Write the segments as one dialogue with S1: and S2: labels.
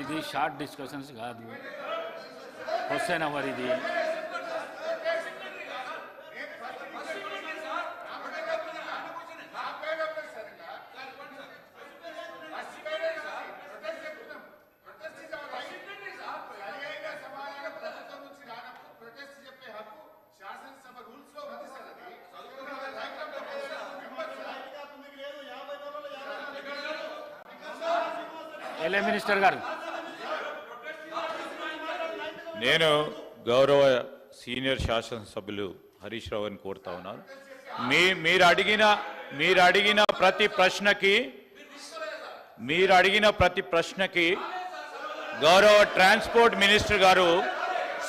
S1: ఇది short discussions కాదు, question hour ఇది. ఎల్ఏ మినిస్టర్ గారు,
S2: నేను గౌరవ సీనియర్ శాసనసభ్యులు హరీష్ రావు గారిని కోరుతా ఉన్నాను. మీరు అడిగిన ప్రతి ప్రశ్నకి గౌరవ ట్రాన్స్పోర్ట్ మినిస్టర్ గారు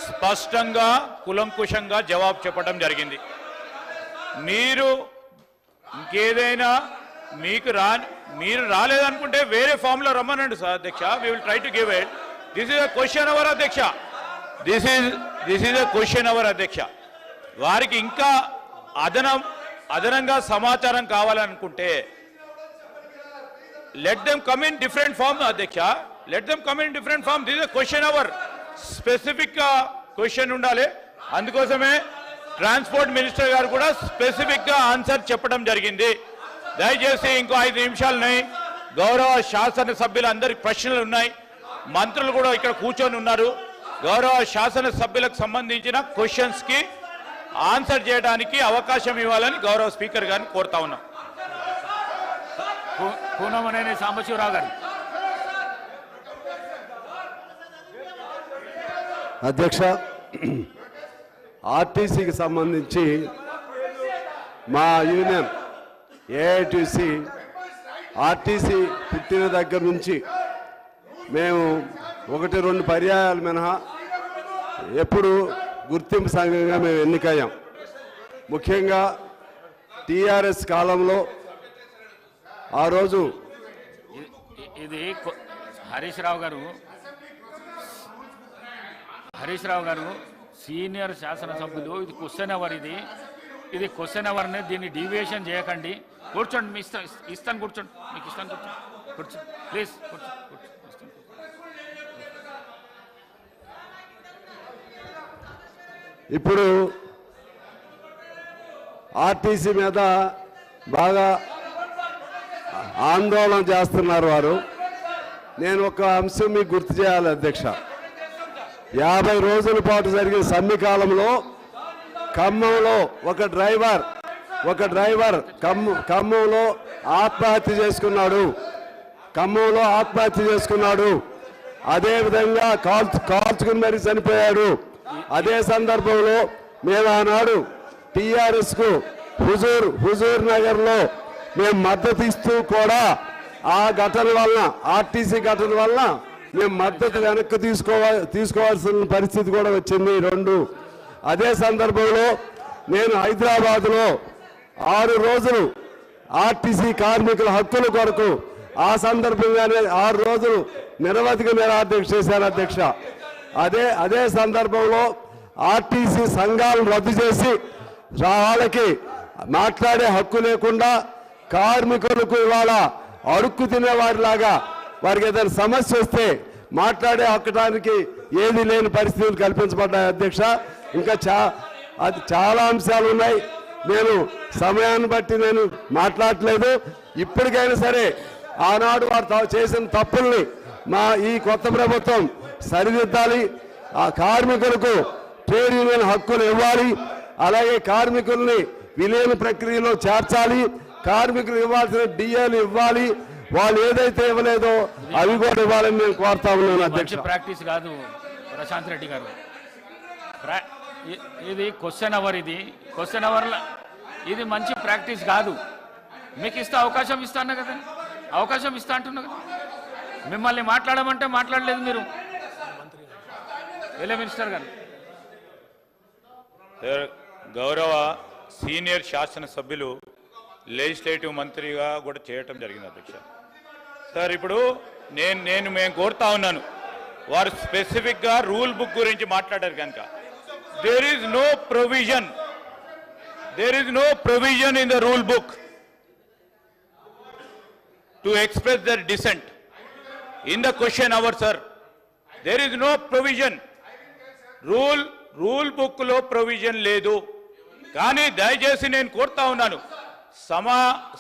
S2: స్పష్టంగా కూలంకుషంగా జవాబు చెప్పడం జరిగింది. మీరు ఇంకేదైనా మీరు రాలేదనుకుంటే వేరే ఫామ్లో రమ్మనండి సార్ అధ్యక్ష. We will try to give it. This is a question hour అధ్యక్ష. This is a question hour అధ్యక్ష. వారికి ఇంకా అదనంగా సమాచారం కావాలనుకుంటే let them come in different form అధ్యక్ష. Let them come in different form. This is a question hour. Specific గా question ఉండాలి. అందుకోసమే ట్రాన్స్పోర్ట్ మినిస్టర్ గారు కూడా స్పెసిఫిక్ గా ఆన్సర్ చెప్పడం జరిగింది. దయచేసి ఇంకో 5 నిమిషాలు ఉన్నాయి. గౌరవ శాసనసభ్యులందరికి ప్రశ్నలు ఉన్నాయి. మంత్రులు కూడా ఇక్కడ కూర్చొని ఉన్నారు. గౌరవ శాసనసభ్యులకు సంబంధించిన క్వశ్చన్స్ కి ఆన్సర్ చేయడానికి అవకాశం ఇవ్వాలని గౌరవ స్పీకర్ గారిని కోరుతా ఉన్నాం.
S1: పూనమనేని సాంబశివరావు గారు.
S3: అధ్యక్ష, ఆర్టీసీకి సంబంధించి మా యూనియన్ ఏఐటీసీ ఆర్టీసీ పుట్టిన దగ్గర నుంచి మేము 1-2 పర్యాయాలు మినహా ఎప్పుడు గుర్తింపు సంఘంగా మేము ఎన్నికయ్యాం. ముఖ్యంగా టీఆర్ఎస్ కాలంలో ఆ రోజు
S1: ఇది హరీష్ రావు గారు సీనియర్ శాసనసభ్యులు. ఇది క్వశ్చన్ అవర్. ఇది క్వశ్చన్ అవర్ని దీన్ని డీవియేషన్ చేయకండి. కూర్చోండి, మీ ఇస్తాను కూర్చోండి, మీకు ఇస్తాను కూర్చోండి ప్లీజ్ కూర్చోండి.
S3: ఇప్పుడు ఆర్టీసీ మీద బాగా ఆందోళన చేస్తున్నారు వారు. నేను ఒక అంశం మీకు గుర్తు చేయాలి అధ్యక్ష. 50 రోజుల పాటు జరిగిన సమ్మె కాలంలో ఖమ్మంలో ఒక డ్రైవర్ ఖమ్మంలో ఆత్మహత్య చేసుకున్నాడు. అదేవిధంగా కాల్చుకుని మరీ చనిపోయాడు. అదే సందర్భంలో మేము ఆనాడు టీఆర్ఎస్ కు హుజూర్ నగర్ లో మేము మద్దతు ఇస్తూ కూడా ఆ ఘటన వలన, ఆర్టీసీ ఘటన వలన మేము మద్దతు వెనక్కి తీసుకోవాల్సిన పరిస్థితి కూడా వచ్చింది 2. అదే సందర్భంలో నేను హైదరాబాద్లో 6 రోజులు ఆర్టీసీ కార్మికుల హక్కుల కొరకు ఆ సందర్భంగానే 6 రోజులు నిరవధిక నిరాదీక్ష చేశాను అధ్యక్ష. అదే సందర్భంలో ఆర్టీసీ సంఘాలను రద్దు చేసి వాళ్ళకి మాట్లాడే హక్కు లేకుండా కార్మికులకు ఇవాళ అడుక్కు తినేవారిలాగా వారికి ఏదైనా సమస్య వస్తే మాట్లాడే హక్కడానికి ఏది లేని పరిస్థితులు కల్పించబడ్డాయి అధ్యక్ష. ఇంకా చాలా అంశాలు ఉన్నాయి. నేను సమయాన్ని బట్టి నేను మాట్లాడట్లేదు. ఇప్పటికైనా సరే ఆనాడు వారు చేసిన తప్పుల్ని ఈ కొత్త ప్రభుత్వం సరిదిద్దాలి. ఆ కార్మికులకు ట్రేడ్ యూనియన్ హక్కులు ఇవ్వాలి. అలాగే కార్మికుల్ని విలీన ప్రక్రియలో చేర్చాలి. కార్మికులు ఇవ్వాల్సిన డిఏలు ఇవ్వాలి. వాళ్ళు ఏదైతే ఇవ్వలేదో అవి కూడా ఇవ్వాలని నేను కోరుతా ఉన్నాను అధ్యక్ష.
S1: ప్రాక్టీస్ కాదు ప్రశాంత్ రెడ్డి గారు. ఇది క్వశ్చన్ అవర్. క్వశ్చన్ అవర్లో ఇది మంచి ప్రాక్టీస్ కాదు. మీకు అవకాశం ఇస్తాను కదా, అవకాశం ఇస్తా అంటున్నా కదా. మిమ్మల్ని మాట్లాడమంటే మాట్లాడలేదు మీరు. ఎల్ఏ మినిస్టర్ గారు.
S2: గౌరవ సీనియర్ శాసనసభ్యులు లెజిస్లేటివ్ మంత్రిగా కూడా చేయటం జరిగింది అధ్యక్ష. సార్ ఇప్పుడు మేము కోరుతా ఉన్నాను, వారు స్పెసిఫిక్గా రూల్ బుక్ గురించి మాట్లాడారు కనుక there is no provision in the rule book to express their dissent in the question hour sir. There is no provision. Rule book లో ప్రొవిజన్ లేదు. కానీ దయచేసి నేను కోరుతా ఉన్నాను,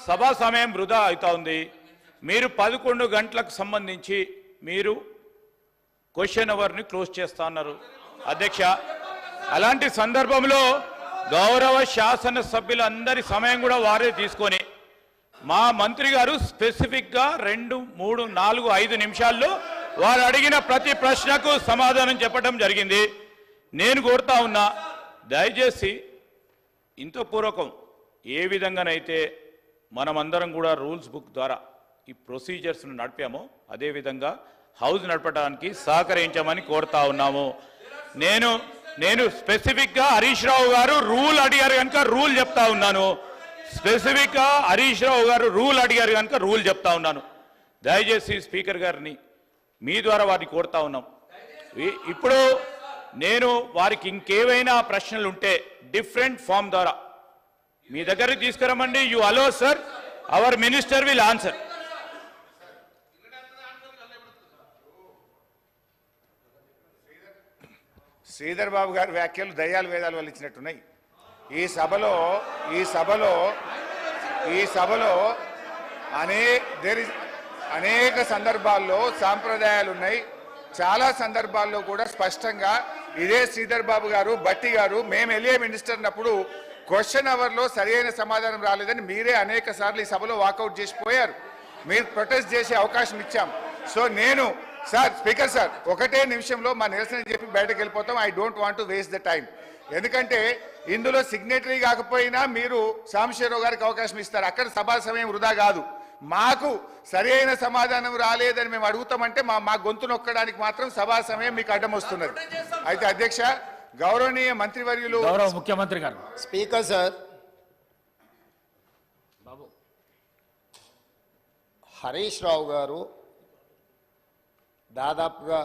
S2: సభా సమయం వృధా అవుతా ఉంది. మీరు 11 గంటలకు సంబంధించి మీరు క్వశ్చన్ అవర్ని క్లోజ్ చేస్తా ఉన్నారు అధ్యక్ష. అలాంటి సందర్భంలో గౌరవ శాసన సభ్యులందరి సమయం కూడా వారే తీసుకొని మా మంత్రి గారు స్పెసిఫిక్గా 2, 3, 4, 5 నిమిషాల్లో వారు అడిగిన ప్రతి ప్రశ్నకు సమాధానం చెప్పడం జరిగింది. నేను కోరుతా ఉన్నా, దయచేసి ఇంత పూర్వకం ఏ విధంగానైతే మనమందరం కూడా రూల్స్ బుక్ ద్వారా ఈ ప్రొసీజర్స్ను నడిపామో అదేవిధంగా హౌస్ నడపడానికి సహకరించమని కోరుతా ఉన్నాము. నేను స్పెసిఫిక్గా హరీష్ రావు గారు రూల్ అడిగారు కనుక రూల్ చెప్తా ఉన్నాను. స్పెసిఫిక్గా హరీష్ రావు గారు రూల్ అడిగారు కనుక రూల్ చెప్తా ఉన్నాను. దయచేసి స్పీకర్ గారిని మీ ద్వారా వారిని కోరుతా ఉన్నాం. ఇప్పుడు నేను వారికి ఇంకేవైనా ప్రశ్నలు ఉంటే డిఫరెంట్ ఫామ్ ద్వారా మీ దగ్గరికి తీసుకురమ్మండి. You allow sir, our minister will answer.
S4: Sridhar Babu గారి వ్యాఖ్యలు దయ్యాలు వేదాలు వాళ్ళు ఇచ్చినట్టున్నాయి. ఈ సభలో అనేక సందర్భాల్లో సాంప్రదాయాలు ఉన్నాయి. చాలా సందర్భాల్లో కూడా స్పష్టంగా ఇదే శ్రీధర్ బాబు గారు, భట్టి గారు, మేము వెళ్ళే మినిస్టర్ అన్నప్పుడు క్వశ్చన్ అవర్లో సరైన సమాధానం రాలేదని మీరే అనేక సార్లు ఈ సభలో వాకౌట్ చేసిపోయారు. మీరు ప్రొటెస్ట్ చేసే అవకాశం ఇచ్చాం. సో నేను సార్, స్పీకర్ సార్, ఒకటే నిమిషంలో మా నిరసన చెప్పి బయటకు వెళ్ళిపోతాం. I don't want to waste the time. ఎందుకంటే ఇందులో సిగ్నేటరీ కాకపోయినా మీరు సాంబశివరావు గారికి అవకాశం ఇస్తారు. అక్కడ సభా సమయం వృధా కాదు. మాకు సరైన సమాధానం రాలేదని మేము అడుగుతామంటే మా గొంతు నొక్కడానికి మాత్రం సభా సమయం మీకు అడ్డం వస్తున్నది. అయితే అధ్యక్ష, గౌరవనీయ మంత్రివర్యులు,
S1: గౌరవ ముఖ్యమంత్రి గారు,
S5: స్పీకర్ సార్,
S1: బాబు
S5: హరీష్ రావు గారు దాదాపుగా